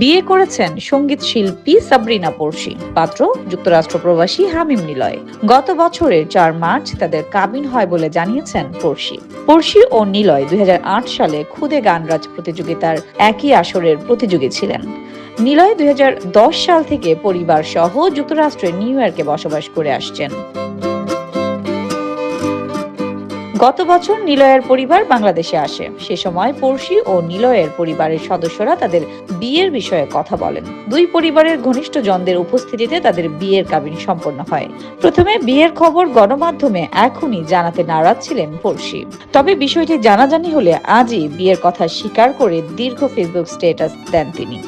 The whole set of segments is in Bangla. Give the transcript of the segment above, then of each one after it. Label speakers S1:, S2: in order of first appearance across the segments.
S1: বিয়ে করেছেন সঙ্গীত শিল্পী সাবরিনা পড়শি, পাত্র যুক্তরাষ্ট্র প্রবাসী হামিম নিলয়। গত বছরের ৪ মার্চ তাদের কাবিন হয় বলে জানিয়েছেন পড়শি। পড়শি ও নিলয় ২০০৮ সালে খুদে গানরাজ প্রতিযোগিতার একই আসরের প্রতিযোগী ছিলেন। নিলয় ২০১০ সাল থেকে পরিবার সহ যুক্তরাষ্ট্রের নিউ ইয়র্কে বসবাস করে আসছেন। গত বছর নিলয়ের পরিবার বাংলাদেশে আসে। সে সময় পড়শি ও নিলয়ের পরিবারের সদস্যরা তাদের বিয়ের বিষয়ে কথা বলেন। দুই পরিবারের ঘনিষ্ঠজনদের উপস্থিতিতে তাদের বিয়ের কাবিন সম্পন্ন হয়। প্রথমে বিয়ের খবর গণমাধ্যমে এখনই জানাতে নারাজ ছিলেন পড়শি। তবে বিষয়টি জানাজানি হলে আজই বিয়ের কথা স্বীকার করে দীর্ঘ ফেসবুক স্ট্যাটাস দেন তিনি।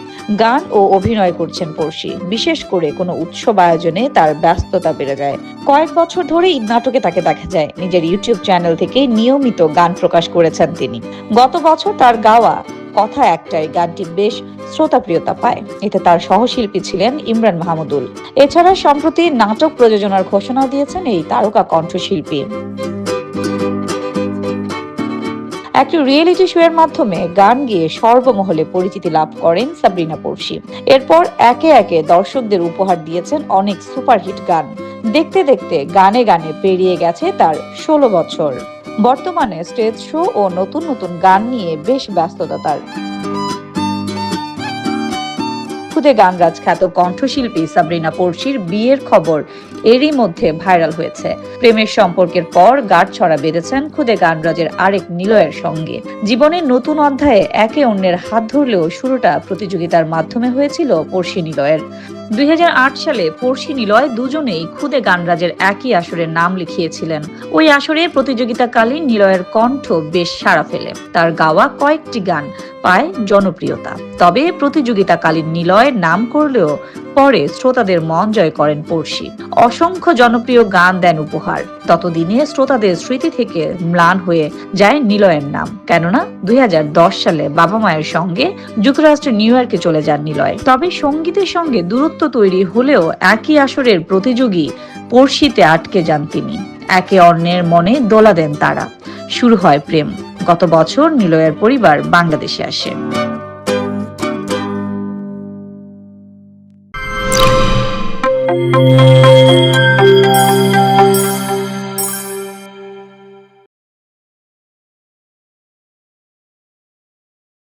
S1: গান ও অভিনয় করছেন পড়শি। বিশেষ করে কোনো উৎসব আয়োজনে তার ব্যস্ততা বেড়ে যায়। কয়েক বছর ধরে ঈদ নাটকে তাকে দেখা যায়। নিজের ইউটিউব চ্যানেল থেকে নিয়মিত গান প্রকাশ করেছেন তিনি। গত বছর তার গাওয়া কথা একটাই গানটি বেশ শ্রোতাপ্রিয়তা পায়। এতে তার সহশিল্পী ছিলেন ইমরান মাহমুদুল। এছাড়া সম্প্রতি নাটক প্রযোজনার ঘোষণা দিয়েছেন এই তারকা কণ্ঠশিল্পী। একটি রিয়েলিটি শো এর মাধ্যমে গান গেয়ে সর্বমহলে পরিচিতি লাভ করেন সাবরিনা পড়শি। এরপর একে একে দর্শকদের উপহার দিয়েছেন অনেক সুপারহিট গান। দেখতে দেখতে গানে গানে পেরিয়ে গেছে তার ১৬ বছর। বর্তমানে স্টেজ শো ও নতুন নতুন গান নিয়ে বেশ ব্যস্ততা তার। খুদে গানরাজ খ্যাত কণ্ঠশিল্পী সাবরিনা পড়শির বিয়ের খবর এরই মধ্যে ভাইরাল হয়েছে। প্রেমের সম্পর্কের পর গাঁটছড়া বেঁধেছেন খুদে গানরাজের আরেক নিলয়ের সঙ্গে। জীবনের নতুন অধ্যায়ে একে অন্যের হাত ধরলেও শুরুটা প্রতিযোগিতার মাধ্যমে হয়েছিল পড়শি নিলয়ের। ২০০৮ সালে পড়শি নিলয় দুজনেই খুদে গানরাজের একই আসরের নাম লিখিয়েছিলেন। ওই আসরে প্রতিযোগিতাকালীন নিলয়ের কণ্ঠ বেশ সাড়া ফেলে। তার গাওয়া কয়েকটি গান পায় জনপ্রিয়তা। তবে প্রতিযোগিতাকালীন নিলয় নাম করলেও পরে শ্রোতাদের মন জয় করেন পড়শি। অসংখ্য জনপ্রিয় গান দেন উপহার। ততদিনে শ্রোতাদের স্মৃতি থেকে ম্লান হয়ে যায় নিলয়ের নাম। কেননা ২০১০ সালে বাবা মায়ের সঙ্গে যুক্তরাষ্ট্রের নিউ ইয়র্কে চলে যান নিলয়। তবে সঙ্গীতের সঙ্গে দূরত্ব তৈরি হলেও একই আসরের প্রতিযোগী পড়শিতে আটকে যান তিনি। একে অন্যের মনে দোলা দেন তারা। শুরু হয় প্রেম। গত বছর নিলয়ের পরিবার বাংলাদেশে আসে।